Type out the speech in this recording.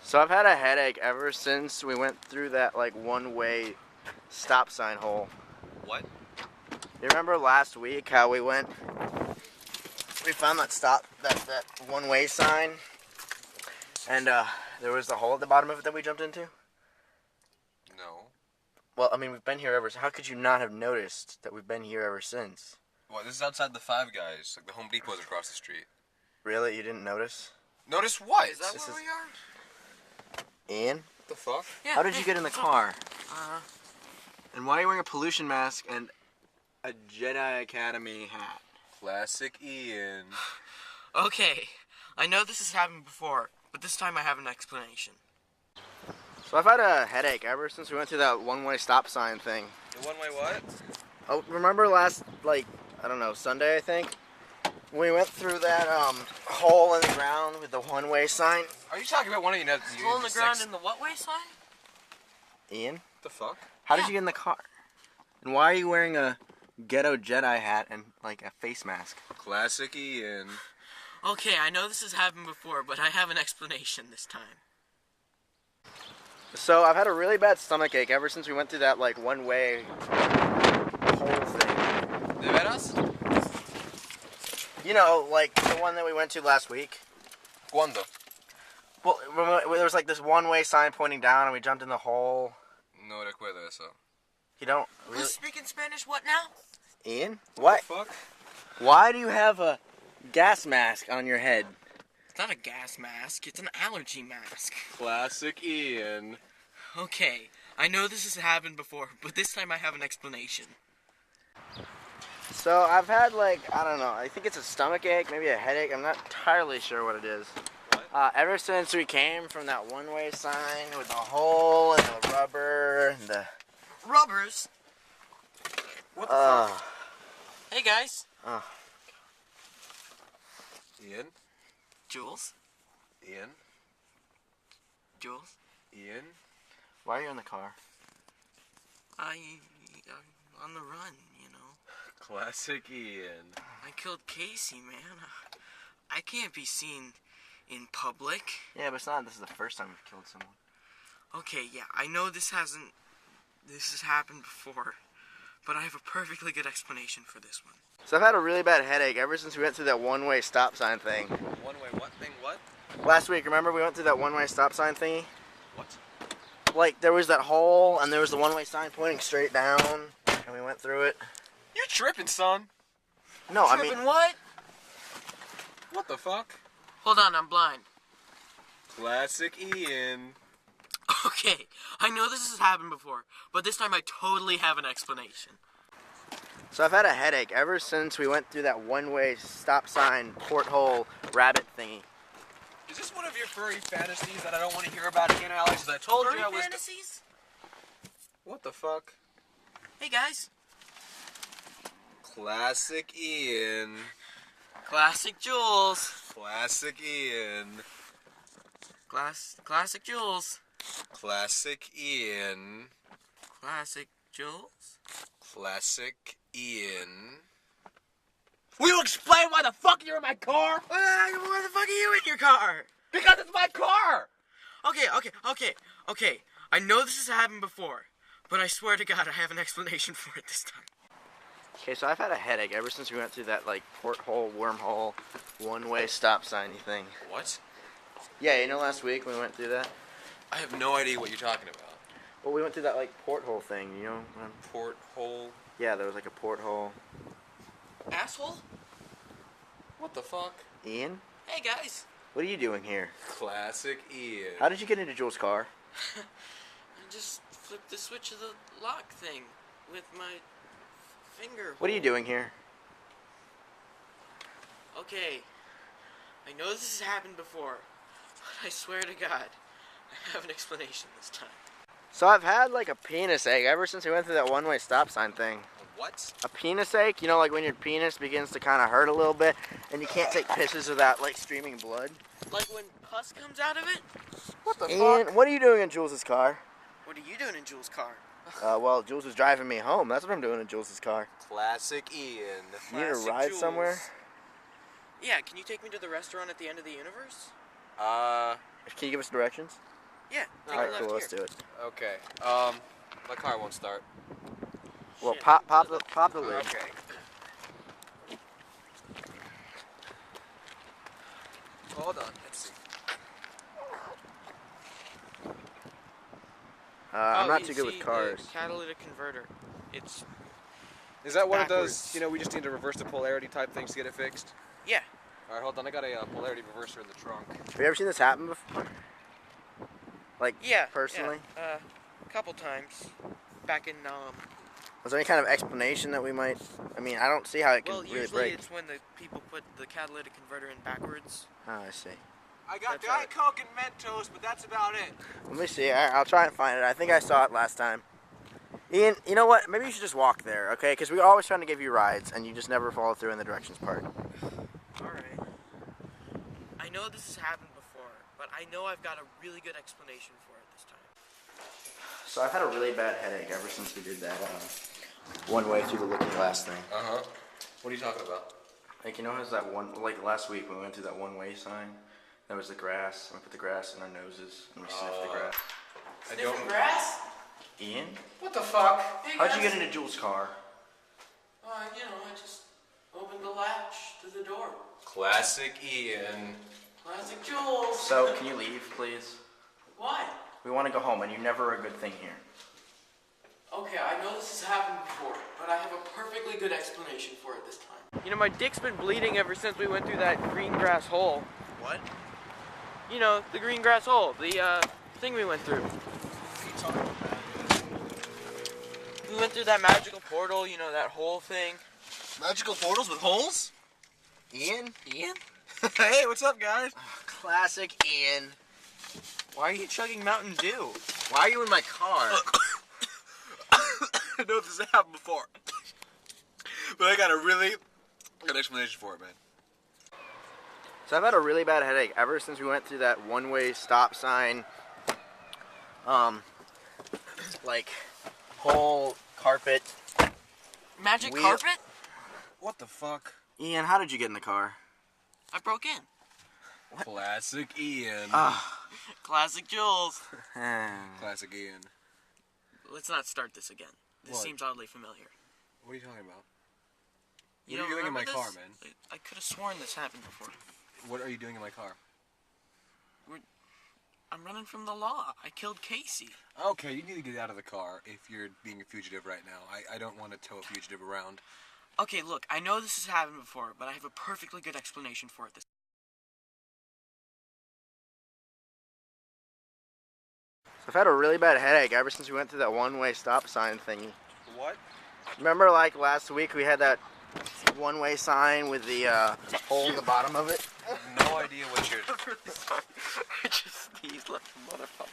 So I've had a headache ever since we went through that like one-way stop sign hole. What? You remember last week how we found that one-way sign, and there was the hole at the bottom of it that we jumped into? No. Well, I mean, we've been here ever since. How could you not have noticed that we've been here ever since? What? This is outside the Five Guys. Like the Home Depot's across the street. Really? You didn't notice? Notice what? Is that This where is- we are? Ian? What the fuck? Yeah. How did you get in the car? Uh, And why are you wearing a pollution mask and a Jedi Academy hat? Classic Ian. okay. I know this has happened before, but this time I have an explanation. So I've had a headache ever since we went through that one-way stop sign thing. The one-way what? Oh, remember last, I don't know, Sunday, I think? We went through that hole in the ground with the one-way sign. Are you talking about one of you? Hole in the ground in the what way sign? Ian, The fuck? how did you get in the car? And why are you wearing a ghetto Jedi hat and like a face mask? Classic Ian. Okay, I know this has happened before, but I have an explanation this time. So I've had a really bad stomach ache ever since we went through that like one-way hole thing. ¿De veras? You know, like the one that we went to last week. ¿Cuándo? Well, there was like this one-way sign pointing down, and we jumped in the hole. No recuerdo eso. You don't really, Who's speaking Spanish what now? Ian? What? The fuck? Why do you have a gas mask on your head? It's not a gas mask, it's an allergy mask. Classic Ian. Okay, I know this has happened before, but this time I have an explanation. So I've had I don't know, I think it's a stomach ache, maybe a headache. I'm not entirely sure what it is. What? Ever since we came from that one-way sign with the hole and the rubber and the... Rubbers? What the fuck? Hey guys. Ian? Jules? Ian? Jules? Ian? Why are you in the car? I'm on the run, you know. Classic Ian. I killed Casey, man. I can't be seen in public. Yeah, but this is the first time we've killed someone. Okay, yeah, I know this has happened before, but I have a perfectly good explanation for this one. So I've had a really bad headache ever since we went through that one-way stop sign thing. One-way what thing? What? Last week, remember we went through that one-way stop sign thingy? What? Like, there was that hole, and there was the one-way sign pointing straight down, and we went through it. You're tripping, son. No, I mean... Trippin' what? What the fuck? Hold on, I'm blind. Classic Ian. Okay, I know this has happened before, but this time I totally have an explanation. So I've had a headache ever since we went through that one-way stop sign porthole rabbit thingy. Is this one of your furry fantasies that I don't want to hear about again, Alex? As I told Furry you I was... fantasies? What the fuck? Hey guys. Classic Ian. Classic Jules. Classic Ian. Classic Jules. Classic Ian. Classic Jules. Classic Ian. Will you explain why the fuck you're in my car? Why the fuck are you in your car? Because it's my car! Okay. I know this has happened before, but I swear to God I have an explanation for it this time. Okay, so I've had a headache ever since we went through that, porthole, wormhole, one-way stop signy thing. What? Yeah, you know last week when we went through that? I have no idea what you're talking about. Well, we went through that, porthole thing, you know? Porthole? Yeah, there was, a porthole. Asshole? What the fuck? Ian? Hey guys. What are you doing here? Classic Ian. How did you get into Jules' car? I just flipped the switch of the lock thing with my finger. What are you doing here? Okay. I know this has happened before, but I swear to God, I have an explanation this time. So I've had, a penis ache ever since we went through that one-way stop sign thing. What? A penis ache? You know, when your penis begins to kind of hurt a little bit, and you can't take pisses without, streaming blood? Like when pus comes out of it? What the And fuck? what are you doing in Jules' car? What are you doing in Jules' car? Well, Jules was driving me home. That's what I'm doing in Jules' car. Classic Ian. You need a Classic ride Jules. somewhere? Yeah, can you take me to the restaurant at the end of the universe? Can you give us directions? Yeah, take Alright, a left cool, let's here. do it. Okay. My car won't start. Well, Shit. pop the lid. Okay. Hold on. Let's see. I'm not you too good with see cars. The catalytic converter. It's Is that one of backwards. those? You know, we just need to reverse the polarity type things to get it fixed. yeah. All right, hold on. I got a polarity reverser in the trunk. Have you ever seen this happen before? Like, Yeah. personally? Yeah. A couple times. Back in Was there any kind of explanation that we might... I mean, I don't see how it can well, really usually break. it's when the people put the catalytic converter in backwards. Oh, I see. I got That's Diet Coke and Mentos, but that's about it. Let me see. I'll try and find it. I think I saw it last time. Ian, you know what? Maybe you should just walk there, okay? Because we're always trying to give you rides, and you just never follow through in the directions part. Alright. I know this has happened before, but I know I've got a really good explanation for it this time. So I've had a really bad headache ever since we did that one way through the looking glass thing. Uh-huh. What are you talking about? Like, you know, how's that one, like last week when we went through that one-way sign? There was the grass, and we put the grass in our noses, and we sniffed the grass. I don't. Sniffing grass? Ian? What the fuck? Hey, How'd you guys. get into Jules' car? I just opened the latch to the door. Classic Ian. Classic Jules. So, can you leave, please? Why? We want to go home, and you're never a good thing here. Okay, I know this has happened before, but I have a perfectly good explanation for it this time. You know, my dick's been bleeding ever since we went through that green grass hole. What? You know, the green grass hole, the thing we went through. We went through that magical portal, you know, that whole thing. Magical portals with holes? Ian? Ian? Hey, what's up, guys? Classic Ian. Why are you chugging Mountain Dew? Why are you in my car? I know this has happened before, but I got a really good explanation for it, man. So I've had a really bad headache ever since we went through that one-way stop sign, like, whole carpet. Magic Wheel- carpet? What the fuck? Ian, how did you get in the car? I broke in. Classic Ian. Classic Jules. Classic Ian. Let's not start this again. This What? seems oddly familiar. What are you talking about? You What are don't you doing in my remember car, this? man? I could have sworn this happened before. What are you doing in my car? I'm running from the law. I killed Casey. Okay, you need to get out of the car if you're being a fugitive right now. I don't want to tow a fugitive around. Okay, look, I know this has happened before, but I have a perfectly good explanation for it this I've had a really bad headache ever since we went through that one-way stop sign thingy. What? Remember, like, last week we had that one-way sign with the hole in the bottom of it? No idea what you're... I just sneezed like a motherfucker.